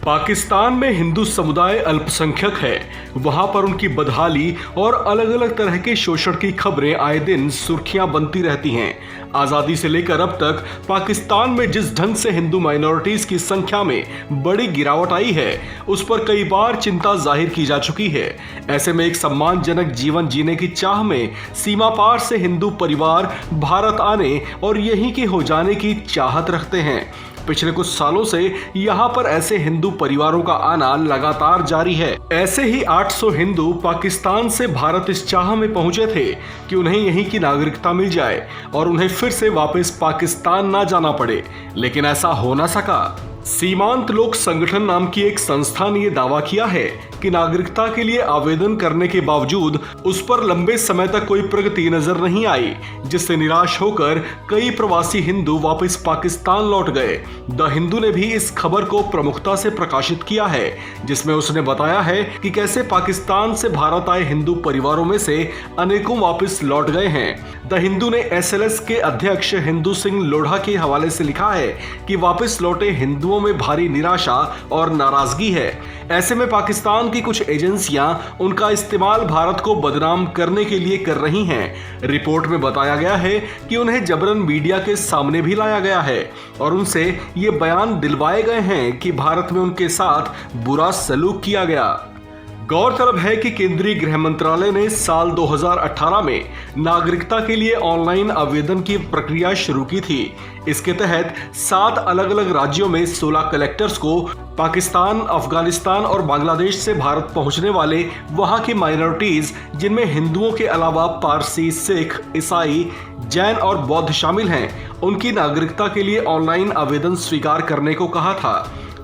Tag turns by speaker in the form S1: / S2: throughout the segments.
S1: पाकिस्तान में हिंदू समुदाय अल्पसंख्यक है। वहां पर उनकी बदहाली और अलग अलग तरह के शोषण की खबरें आए दिन सुर्खियां बनती रहती हैं। आजादी से लेकर अब तक पाकिस्तान में जिस ढंग से हिंदू माइनॉरिटीज की संख्या में बड़ी गिरावट आई है, उस पर कई बार चिंता जाहिर की जा चुकी है। ऐसे में एक सम्मानजनक जीवन जीने की चाह में सीमा पार से हिंदू परिवार भारत आने और यहीं के हो जाने की चाहत रखते हैं। पिछले कुछ सालों से यहाँ पर ऐसे हिंदू परिवारों का आना लगातार जारी है। ऐसे ही 800 हिंदू पाकिस्तान से भारत इस चाह में पहुंचे थे कि उन्हें यहीं की नागरिकता मिल जाए और उन्हें फिर से वापस पाकिस्तान ना जाना पड़े, लेकिन ऐसा हो ना सका। सीमांत लोक संगठन नाम की एक संस्था ने यह दावा किया है कि नागरिकता के लिए आवेदन करने के बावजूद उस पर लंबे समय तक कोई प्रगति नजर नहीं आई, जिससे निराश होकर कई प्रवासी हिंदू वापस पाकिस्तान लौट गए। द हिंदू ने भी इस खबर को प्रमुखता से प्रकाशित किया है, जिसमें उसने बताया है कि कैसे पाकिस्तान से भारत आए हिंदू परिवारों में से अनेकों वापस लौट गए हैं। द हिंदू ने SLS के अध्यक्ष हिंदू सिंह लोढ़ा के हवाले से लिखा है कि वापस लौटे हिंदुओं में भारी निराशा और नाराजगी है। ऐसे में पाकिस्तान की कुछ एजेंसियां उनका इस्तेमाल भारत को बदनाम करने के लिए कर रही हैं। रिपोर्ट में बताया गया है कि उन्हें जबरन मीडिया के सामने भी लाया गया है और उनसे ये बयान दिलवाए गए हैं कि भारत में उनके साथ बुरा सलूक किया गया। गौरतलब है कि केंद्रीय गृह मंत्रालय ने साल 2018 में नागरिकता के लिए ऑनलाइन आवेदन की प्रक्रिया शुरू की थी। इसके तहत 7 अलग अलग राज्यों में 16 कलेक्टर्स को पाकिस्तान, अफगानिस्तान और बांग्लादेश से भारत पहुंचने वाले वहां की माइनॉरिटीज, जिनमें हिंदुओं के अलावा पारसी, सिख, ईसाई, जैन और बौद्ध शामिल हैं, उनकी नागरिकता के लिए ऑनलाइन आवेदन स्वीकार करने को कहा था।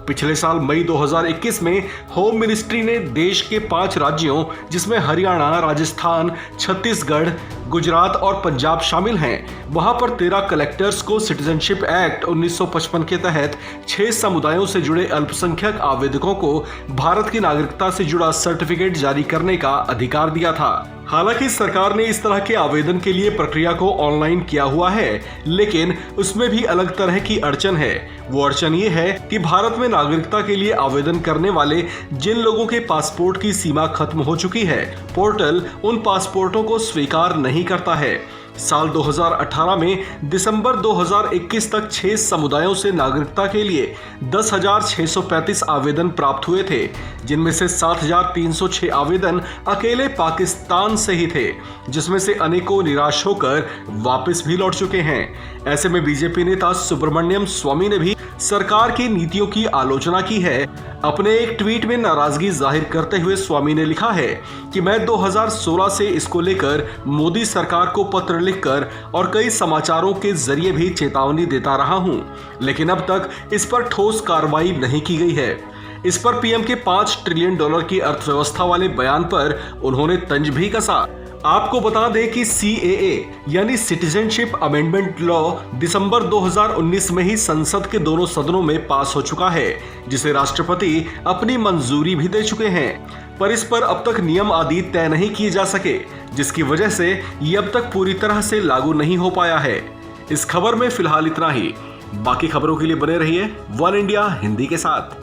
S1: पिछले साल मई 2021 में होम मिनिस्ट्री ने देश के 5 राज्यों, जिसमें हरियाणा, राजस्थान, छत्तीसगढ़, गुजरात और पंजाब शामिल हैं, वहां पर 13 कलेक्टर्स को सिटीजनशिप एक्ट 1955 के तहत 6 समुदायों से जुड़े अल्पसंख्यक आवेदकों को भारत की नागरिकता से जुड़ा सर्टिफिकेट जारी करने का अधिकार दिया था। हालांकि सरकार ने इस तरह के आवेदन के लिए प्रक्रिया को ऑनलाइन किया हुआ है, लेकिन उसमें भी अलग तरह की अड़चन है। वो अड़चन ये है कि भारत में नागरिकता के लिए आवेदन करने वाले जिन लोगों के पासपोर्ट की सीमा खत्म हो चुकी है, पोर्टल उन पासपोर्टों को स्वीकार नहीं करता है। साल 2018 में दिसंबर 2021 तक 6 समुदायों से नागरिकता के लिए 10,635 आवेदन प्राप्त हुए थे, जिनमें से 7,306 आवेदन अकेले पाकिस्तान से ही थे, जिसमें से अनेकों निराश होकर वापस भी लौट चुके हैं। ऐसे में बीजेपी नेता सुब्रमण्यम स्वामी ने भी सरकार की नीतियों की आलोचना की है। अपने एक ट्वीट में नाराजगी जाहिर करते हुए स्वामी ने लिखा है कि मैं 2016 से इसको लेकर मोदी सरकार को पत्र लिखकर और कई समाचारों के जरिए भी चेतावनी देता रहा हूं, लेकिन अब तक इस पर ठोस कार्रवाई नहीं की गई है। इस पर पीएम के $5 ट्रिलियन की अर्थव्यवस्था वाले बयान पर उन्होंने तंज भी कसा। आपको बता दें कि CAA यानी सिटीजनशिप अमेंडमेंट लॉ दिसंबर 2019 में ही संसद के दोनों सदनों में पास हो चुका है, जिसे राष्ट्रपति अपनी मंजूरी भी दे चुके हैं, पर इस पर अब तक नियम आदि तय नहीं किए जा सके, जिसकी वजह से ये अब तक पूरी तरह से लागू नहीं हो पाया है। इस खबर में फिलहाल इतना ही। बाकी खबरों के लिए बने रहिए वन इंडिया हिंदी के साथ।